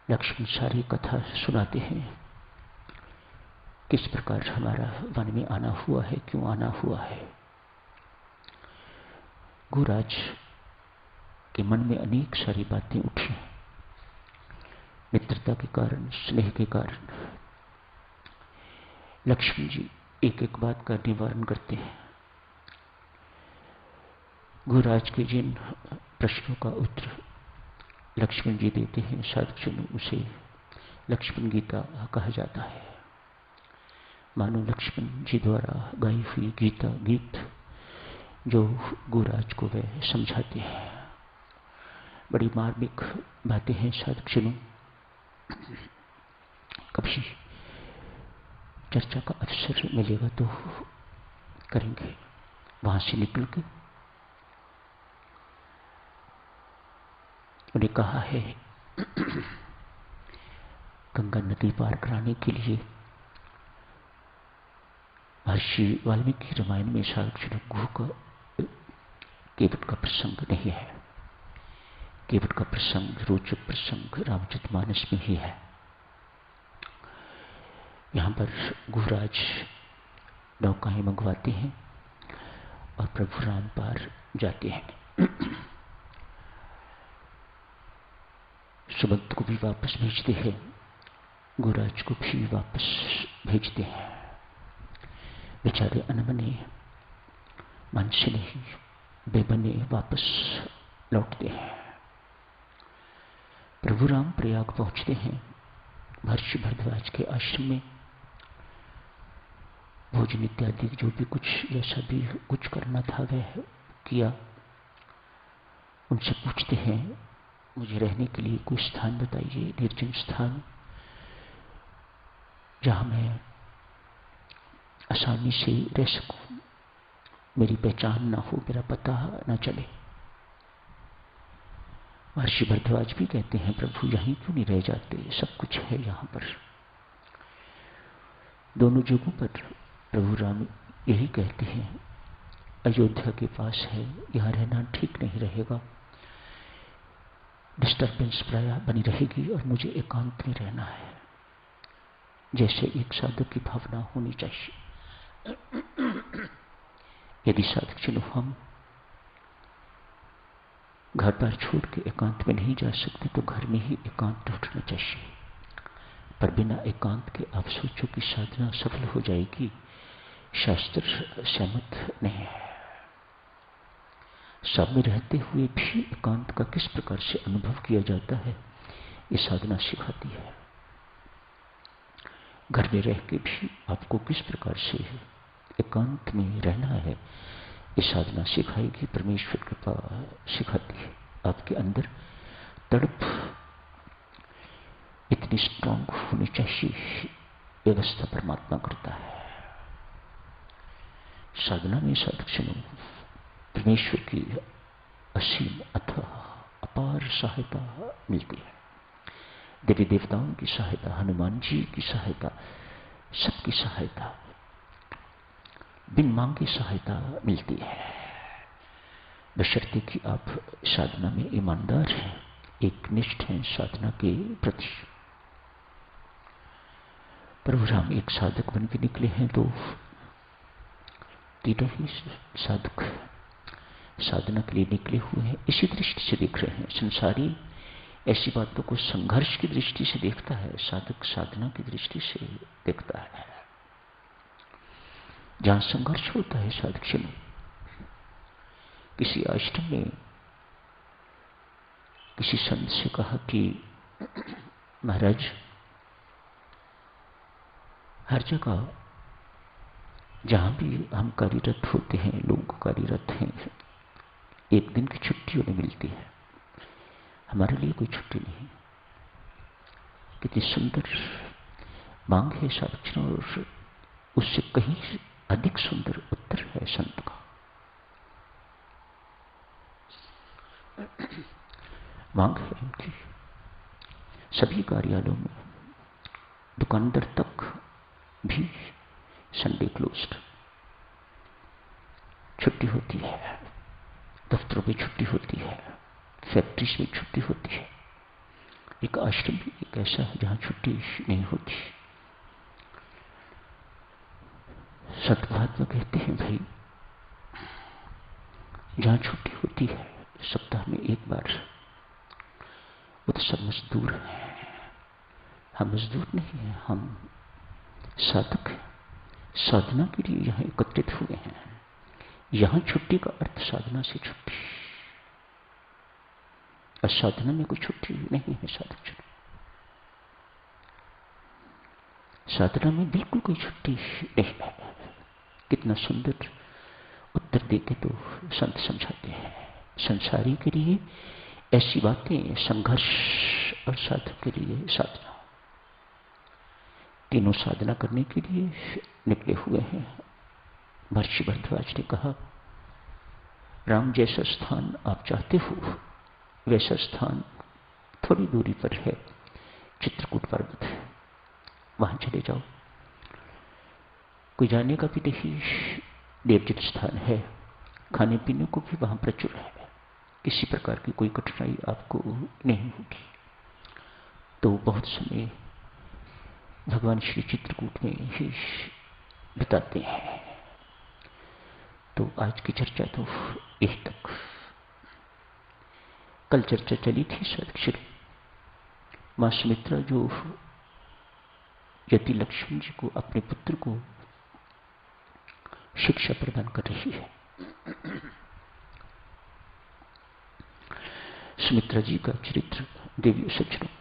लक्ष्मण सारी कथा सुनाते हैं, किस प्रकार हमारा वन में आना हुआ है, क्यों आना हुआ है। गुराज के मन में अनेक सारी बातें उठी, मित्रता के कारण, स्नेह के कारण। लक्ष्मण जी एक एक बात का निवारण करते हैं। गुराज के जिन प्रश्नों का उत्तर लक्ष्मण जी देते हैं, साधुजनों, उसे लक्ष्मण गीता कहा जाता है। मानो लक्ष्मण जी द्वारा गाई हुई गीता गीत जो गुराज को वे समझाते हैं। बड़ी मार्मिक बातें हैं साधुजनों। कभी चर्चा का अवसर मिलेगा तो करेंगे। वहां से निकल के उन्हें कहा है गंगा नदी पार कराने के लिए महर्षि वाल्मीकि रामायण में साधुजनों गुह का केवट का प्रसंग नहीं है। केवट का प्रसंग, रोचक प्रसंग रामचरितमानस में ही है। यहां पर गुहराज नौकाएं मंगवाते हैं और प्रभु राम पार जाते हैं। सुमंत को भी वापस भेजते हैं, गुहराज को भी वापस भेजते हैं। बेचारे अनमने, मन से नहीं, बेबने वापस लौटते हैं। प्रभु राम प्रयाग पहुंचते हैं। महर्षि भरद्वाज के आश्रम में भोजन इत्यादि जो भी कुछ, जैसा भी कुछ करना था वह किया। उनसे पूछते हैं, मुझे रहने के लिए कोई स्थान बताइए, निर्जन स्थान, जहां मैं आसानी से रह सकूं, मेरी पहचान ना हो, मेरा पता ना चले। महर्षि भरद्वाज भी कहते हैं, प्रभु यहीं क्यों नहीं रह जाते, सब कुछ है यहां पर। दोनों जगहों पर प्रभु राम यही कहते हैं, अयोध्या के पास है, यहां रहना ठीक नहीं रहेगा, डिस्टर्बेंस प्राय बनी रहेगी और मुझे एकांत में रहना है, जैसे एक साधक की भावना होनी चाहिए। यदि साधक चलो हम घर पर छोड़ के एकांत में नहीं जा सकते तो घर में ही एकांत ढूंढना चाहिए। पर बिना एकांत के आप सोचो कि साधना सफल हो जाएगी, शास्त्र सहमत नहीं है। सब में रहते हुए भी एकांत का किस प्रकार से अनुभव किया जाता है, ये साधना सिखाती है। घर में रह के भी आपको किस प्रकार से एकांत में रहना है, ये साधना सिखाएगी, परमेश्वर कृपा सिखाती है। आपके अंदर तड़प इतनी स्ट्रांग होनी चाहिए, व्यवस्था परमात्मा करता है। साधना में साधुजनों परमेश्वर की असीम अथाह अपार सहायता मिलती है। देवी देवताओं की सहायता, हनुमान जी की सहायता, सबकी सहायता, बिन मांगे सहायता मिलती है, बशर्ते कि आप साधना में ईमानदार हैं, एक निष्ठ हैं साधना के प्रति। प्रभु राम एक साधक बन के निकले हैं तो तीनों ही साधक साधना के लिए निकले हुए हैं, इसी दृष्टि से देख रहे हैं। संसारी ऐसी बातों को संघर्ष की दृष्टि से देखता है, साधक साधना की दृष्टि से देखता है। जहां संघर्ष होता है साधक, किसी आश्रम में किसी संत से कहा कि महाराज, हर जगह जहां भी हम कार्यरत होते हैं, लोग कार्यरत हैं, एक दिन की छुट्टी उन्हें मिलती है, हमारे लिए कोई छुट्टी नहीं। कितनी सुंदर मांग है साधुजनों, और उससे कहीं अधिक सुंदर उत्तर है संत का। मांग है उनकी सभी कार्यालयों में, दुकानदार तक भी संडे क्लोज्ड, छुट्टी होती है, दफ्तरों में छुट्टी होती है, फैक्ट्रीज में छुट्टी होती है, एक आश्रम भी एक ऐसा है जहां छुट्टी नहीं होती। सतमहात्मा कहते हैं भाई, जहां छुट्टी होती है सप्ताह में एक बार, वो तो सब मजदूर हैं। हम मजदूर नहीं हैं, हम साधक हैं। साधना के लिए यहां एकत्रित हुए हैं। यहां छुट्टी का अर्थ साधना से छुट्टी, और साधना में कोई छुट्टी नहीं है साधक जन। साधना में बिल्कुल कोई छुट्टी नहीं है। कितना सुंदर उत्तर देके तो संत समझाते हैं। संसारी के लिए ऐसी बातें संघर्ष, और साधक के लिए साधना। तीनों साधना करने के लिए निकले हुए हैं। महर्षि भरद्वाज ने कहा, राम जैसा स्थान आप चाहते हो, वैसा स्थान थोड़ी दूरी पर है, चित्रकूट पर्वत है, वहां चले जाओ। कोई जाने का भी नहीं, देवजित स्थान है, खाने पीने को भी वहां प्रचुर है, किसी प्रकार की कोई कठिनाई आपको नहीं होगी। तो बहुत समय भगवान श्री चित्रकूट में ही बिताते हैं। तो आज की चर्चा तो यही तक। कल चर्चा चली थी सदक्षर मां सुमित्रा जो यति लक्ष्मण जी को, अपने पुत्र को शिक्षा प्रदान कर रही है। सुमित्रा जी का चरित्र देवी सज्जनों,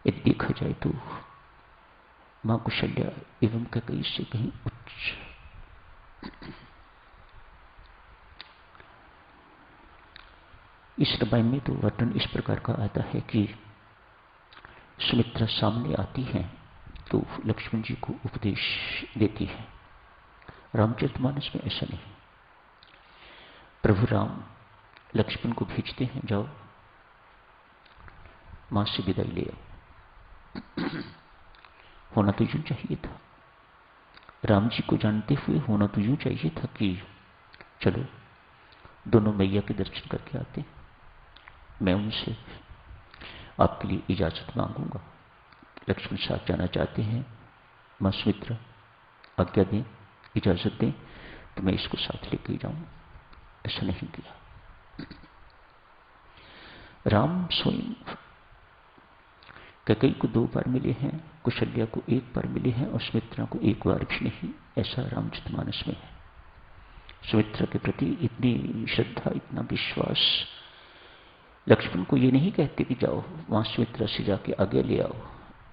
यदि देखा जाए तो मां कुशल्या एवं कैकेयी से कहीं उच्च। इस रामायण में तो वर्णन इस प्रकार का आता है कि सुमित्रा सामने आती हैं तो लक्ष्मण जी को उपदेश देती है। रामचरितमानस में ऐसा नहीं। प्रभु राम लक्ष्मण को भेजते हैं, जाओ मां से विदाई ले आओ। होना तो यूं चाहिए था, राम जी को जानते हुए होना तो यूं चाहिए था कि चलो दोनों मैया के दर्शन करके आते, मैं उनसे आपके लिए इजाजत मांगूंगा। लक्ष्मण साथ जाना चाहते हैं, मां सुमित्रा आज्ञा दें, इजाजत दें तो मैं इसको साथ लेके जाऊं। ऐसा नहीं किया। राम स्वयं कैकेयी को 2 बार मिले हैं, कुशल्या को 1 बार मिले हैं, और सुमित्रा को 1 बार भी नहीं। ऐसा रामचरितमानस में है। सुमित्रा के प्रति इतनी श्रद्धा, इतना विश्वास। लक्ष्मण को ये नहीं कहते कि जाओ वहां सुमित्रा से जाके आगे ले आओ,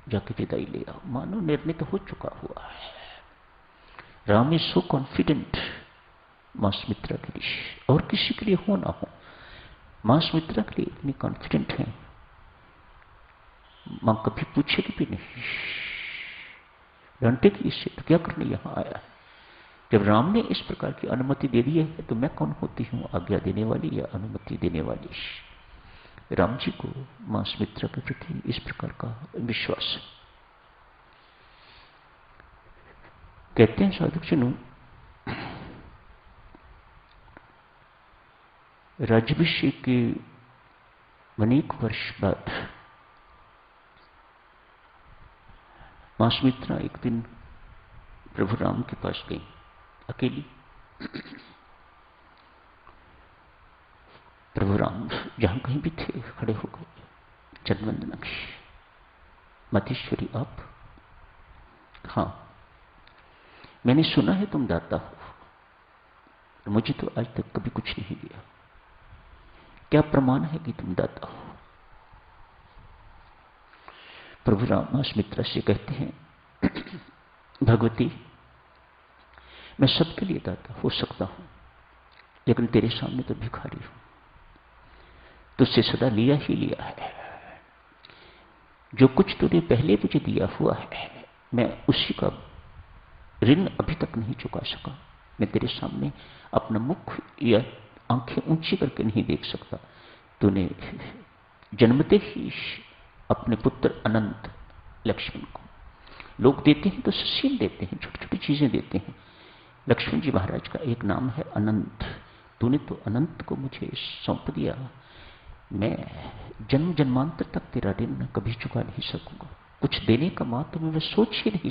जाके विदाई ले आओ। मानो निर्णय हो चुका हुआ है। राम इज सो कॉन्फिडेंट मां सुमित्रा के लिए, और किसी के लिए हो ना हो, मां सुमित्रा के लिए इतनी कॉन्फिडेंट है, मां कभी पूछेगी भी नहीं, डांटेगी इससे तो क्या करने यहां आया है। जब राम ने इस प्रकार की अनुमति दे दी है तो मैं कौन होती हूं आज्ञा देने वाली या अनुमति देने वाली। राम जी को मां सुमित्रा के प्रति इस प्रकार का विश्वास है। कहते हैं साधक जनों, राज्याभिषेक के अनेक वर्ष बाद मां सुमित्रा एक दिन प्रभु राम के पास गई अकेली। प्रभु राम जहां कहीं भी थे खड़े हो गए, जनवंदना की। मातेश्वरी आप? हां, मैंने सुना है तुम दाता हो, मुझे तो आज तक कभी कुछ नहीं दिया, क्या प्रमाण है कि तुम दाता हो? प्रभु राम मां सुमित्रा से कहते हैं, भगवती मैं सबके लिए दाता हो सकता हूं, लेकिन तेरे सामने तो भिखारी हूं, तुझसे सदा लिया ही लिया है। जो कुछ तूने पहले मुझे दिया हुआ है, मैं उसी का ऋण अभी तक नहीं चुका सका। मैं तेरे सामने अपना मुख या आंखें ऊंची करके नहीं देख सकता। तूने जन्मते ही अपने पुत्र अनंत लक्ष्मण को, लोग देते हैं तो ससीम देते हैं, छोटी छोटी चीजें देते हैं। लक्ष्मण जी महाराज का एक नाम है अनंत। तूने तो अनंत को मुझे सौंप दिया, मैं जन्म जन्मांतर तक तेरा ऋण कभी चुका नहीं सकूंगा। कुछ देने का मात्र मैं सोच ही नहीं